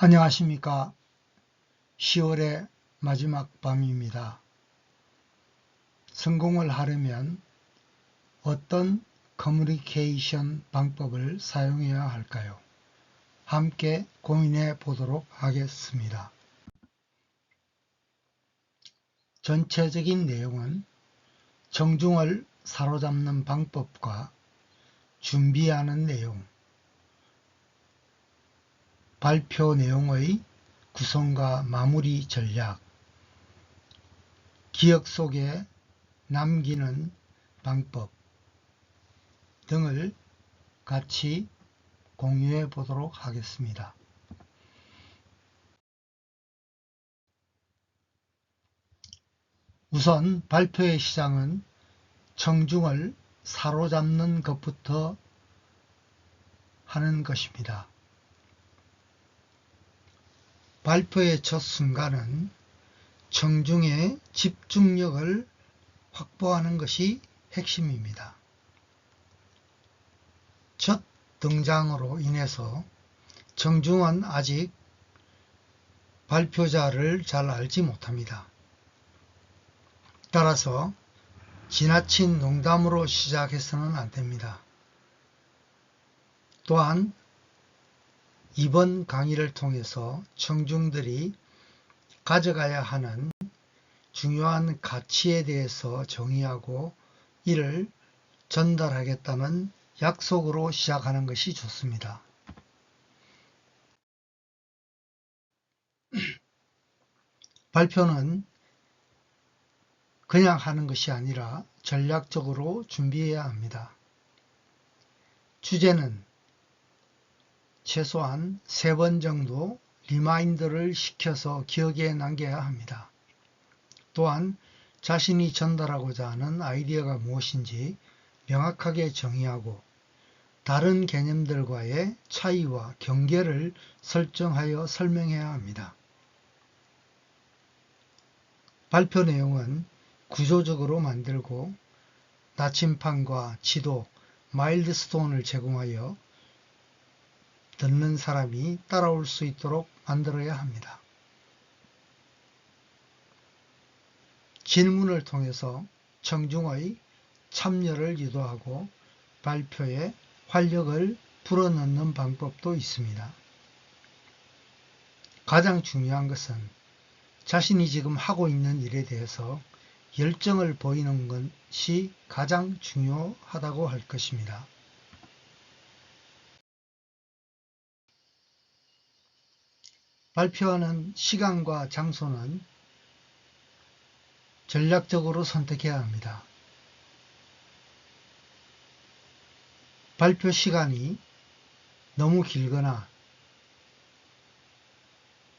안녕하십니까. 10월의 마지막 밤입니다. 성공을 하려면 어떤 커뮤니케이션 방법을 사용해야 할까요? 함께 고민해 보도록 하겠습니다. 전체적인 내용은 청중을 사로잡는 방법과 준비하는 내용, 발표 내용의 구성과 마무리 전략, 기억 속에 남기는 방법 등을 같이 공유해 보도록 하겠습니다. 우선 발표의 시작은 청중을 사로잡는 것부터 하는 것입니다. 발표의 첫 순간은 청중의 집중력을 확보하는 것이 핵심입니다. 첫 등장으로 인해서 청중은 아직 발표자를 잘 알지 못합니다. 따라서 지나친 농담으로 시작해서는 안 됩니다. 또한 이번 강의를 통해서 청중들이 가져가야 하는 중요한 가치에 대해서 정의하고 이를 전달하겠다는 약속으로 시작하는 것이 좋습니다. 발표는 그냥 하는 것이 아니라 전략적으로 준비해야 합니다. 주제는 최소한 3번 정도 리마인드를 시켜서 기억에 남겨야 합니다. 또한 자신이 전달하고자 하는 아이디어가 무엇인지 명확하게 정의하고 다른 개념들과의 차이와 경계를 설정하여 설명해야 합니다. 발표 내용은 구조적으로 만들고 나침판과 지도, 마일드스톤을 제공하여 듣는 사람이 따라올 수 있도록 만들어야 합니다. 질문을 통해서 청중의 참여를 유도하고 발표에 활력을 불어넣는 방법도 있습니다. 가장 중요한 것은 자신이 지금 하고 있는 일에 대해서 열정을 보이는 것이 가장 중요하다고 할 것입니다. 발표하는 시간과 장소는 전략적으로 선택해야 합니다. 발표 시간이 너무 길거나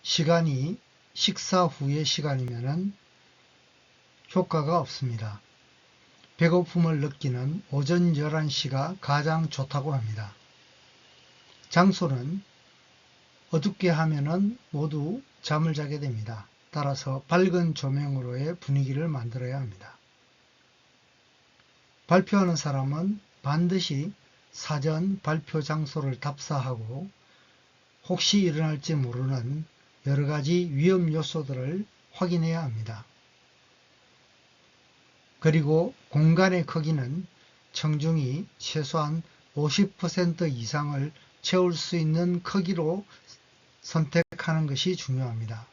시간이 식사 후의 시간이면 효과가 없습니다. 배고픔을 느끼는 오전 11시가 가장 좋다고 합니다. 장소는 어둡게 하면 모두 잠을 자게 됩니다. 따라서 밝은 조명으로의 분위기를 만들어야 합니다. 발표하는 사람은 반드시 사전 발표 장소를 답사하고 혹시 일어날지 모르는 여러 가지 위험 요소들을 확인해야 합니다. 그리고 공간의 크기는 청중이 최소한 50% 이상을 채울 수 있는 크기로 선택하는 것이 중요합니다.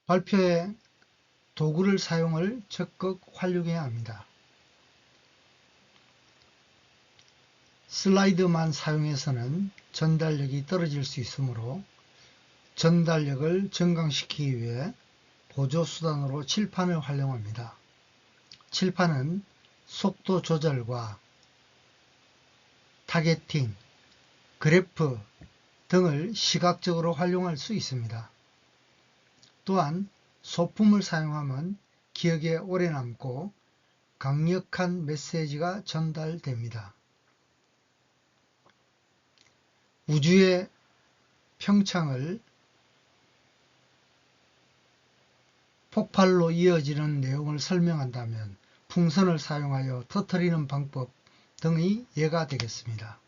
발표에 도구를 사용을 적극 활용해야 합니다. 슬라이드만 사용해서는 전달력이 떨어질 수 있으므로 전달력을 증강시키기 위해 보조수단으로 칠판을 활용합니다. 칠판은 속도 조절과 타겟팅, 그래프 등을 시각적으로 활용할 수 있습니다. 또한 소품을 사용하면 기억에 오래 남고 강력한 메시지가 전달됩니다. 우주의 평창을 폭발로 이어지는 내용을 설명한다면 풍선을 사용하여 터뜨리는 방법 등의 예가 되겠습니다.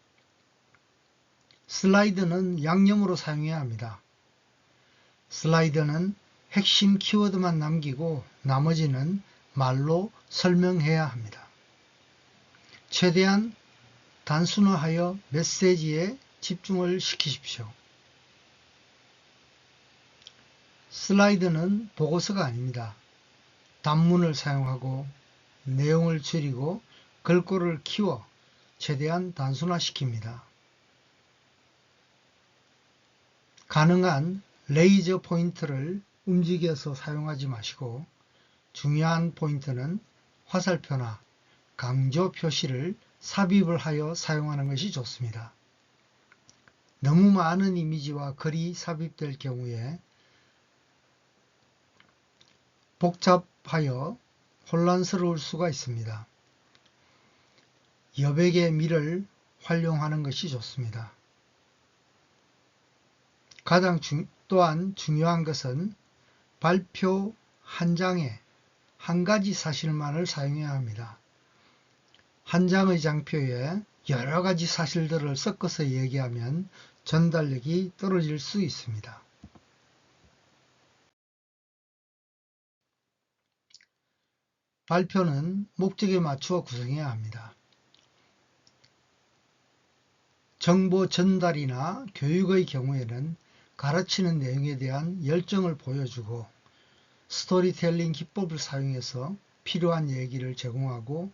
슬라이드는 양념으로 사용해야 합니다. 슬라이드는 핵심 키워드만 남기고 나머지는 말로 설명해야 합니다. 최대한 단순화하여 메시지에 집중을 시키십시오. 슬라이드는 보고서가 아닙니다. 단문을 사용하고 내용을 줄이고 글꼴을 키워 최대한 단순화시킵니다. 가능한 레이저 포인트를 움직여서 사용하지 마시고 중요한 포인트는 화살표나 강조 표시를 삽입을 하여 사용하는 것이 좋습니다. 너무 많은 이미지와 글이 삽입될 경우에 복잡하여 혼란스러울 수가 있습니다. 여백의 미를 활용하는 것이 좋습니다. 또한 중요한 것은 발표 한 장에 한 가지 사실만을 사용해야 합니다. 한 장의 장표에 여러 가지 사실들을 섞어서 얘기하면 전달력이 떨어질 수 있습니다. 발표는 목적에 맞추어 구성해야 합니다. 정보 전달이나 교육의 경우에는 가르치는 내용에 대한 열정을 보여주고 스토리텔링 기법을 사용해서 필요한 얘기를 제공하고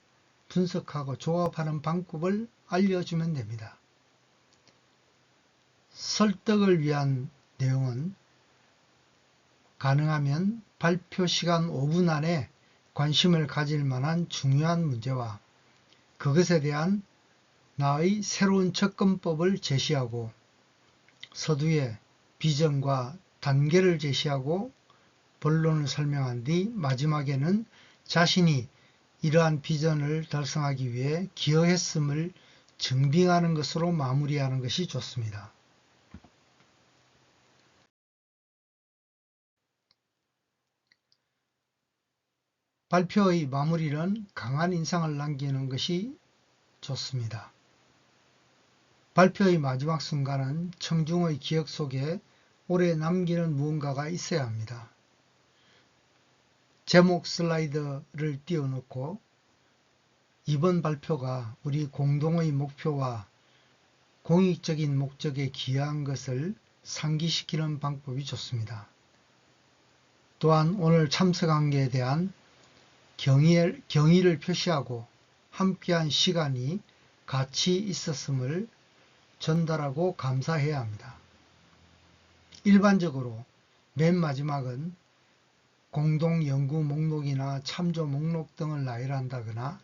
분석하고 조합하는 방법을 알려주면 됩니다. 설득을 위한 내용은 가능하면 발표 시간 5분 안에 관심을 가질 만한 중요한 문제와 그것에 대한 나의 새로운 접근법을 제시하고 서두에 비전과 단계를 제시하고 본론을 설명한 뒤 마지막에는 자신이 이러한 비전을 달성하기 위해 기여했음을 증빙하는 것으로 마무리하는 것이 좋습니다. 발표의 마무리는 강한 인상을 남기는 것이 좋습니다. 발표의 마지막 순간은 청중의 기억 속에 오래 남기는 무언가가 있어야 합니다. 제목 슬라이드를 띄워놓고 이번 발표가 우리 공동의 목표와 공익적인 목적에 기여한 것을 상기시키는 방법이 좋습니다. 또한 오늘 참석한 것에 대한 경의를 표시하고 함께한 시간이 가치 있었음을 전달하고 감사해야 합니다. 일반적으로 맨 마지막은 공동 연구 목록이나 참조 목록 등을 나열한다거나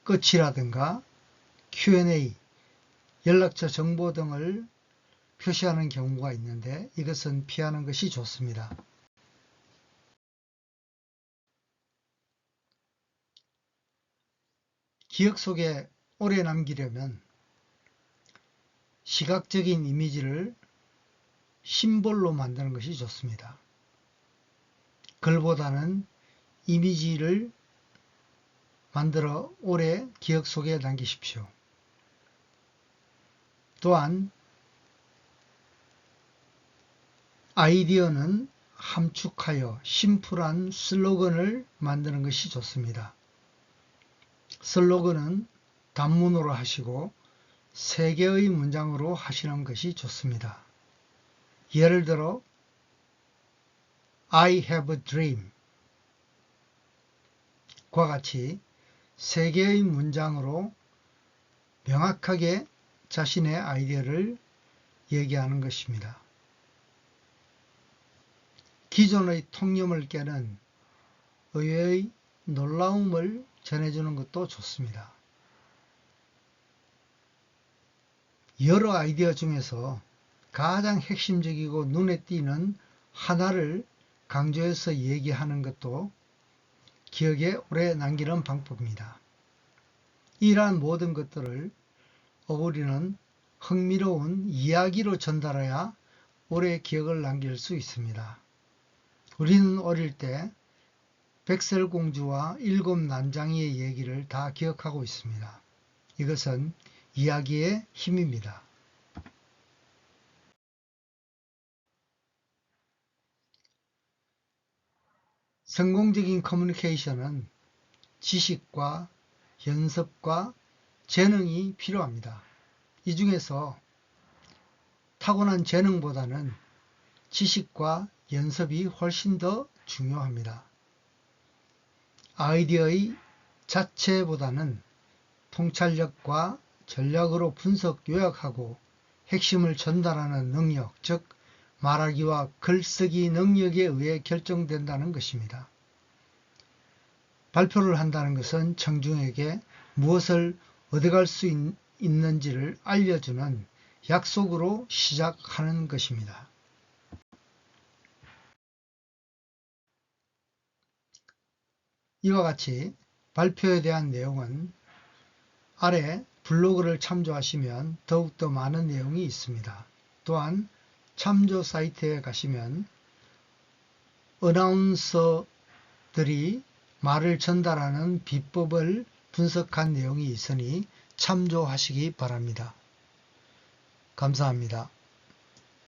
끝이라든가 Q&A, 연락처 정보 등을 표시하는 경우가 있는데 이것은 피하는 것이 좋습니다. 기억 속에 오래 남기려면 시각적인 이미지를 심볼로 만드는 것이 좋습니다. 글보다는 이미지를 만들어 오래 기억 속에 남기십시오. 또한 아이디어는 함축하여 심플한 슬로건을 만드는 것이 좋습니다. 슬로건은 단문으로 하시고 3개의 문장으로 하시는 것이 좋습니다. 예를 들어 I have a dream 과 같이 3개의 문장으로 명확하게 자신의 아이디어를 얘기하는 것입니다. 기존의 통념을 깨는 의외의 놀라움을 전해주는 것도 좋습니다. 여러 아이디어 중에서 가장 핵심적이고 눈에 띄는 하나를 강조해서 얘기하는 것도 기억에 오래 남기는 방법입니다. 이러한 모든 것들을 어우리는 흥미로운 이야기로 전달해야 오래 기억을 남길 수 있습니다. 우리는 어릴 때 백설공주와 일곱 난장이의 얘기를 다 기억하고 있습니다. 이것은 이야기의 힘입니다. 성공적인 커뮤니케이션은 지식과 연습과 재능이 필요합니다. 이 중에서 타고난 재능보다는 지식과 연습이 훨씬 더 중요합니다. 아이디어의 자체보다는 통찰력과 전략으로 분석 요약하고 핵심을 전달하는 능력, 즉 말하기와 글쓰기 능력에 의해 결정된다는 것입니다. 발표를 한다는 것은 청중에게 무엇을 얻어갈 수 있는지를 알려주는 약속으로 시작하는 것입니다. 이와 같이 발표에 대한 내용은 아래 블로그를 참조하시면 더욱더 많은 내용이 있습니다. 또한 참조 사이트에 가시면 어나운서들이 말을 전달하는 비법을 분석한 내용이 있으니 참조하시기 바랍니다. 감사합니다.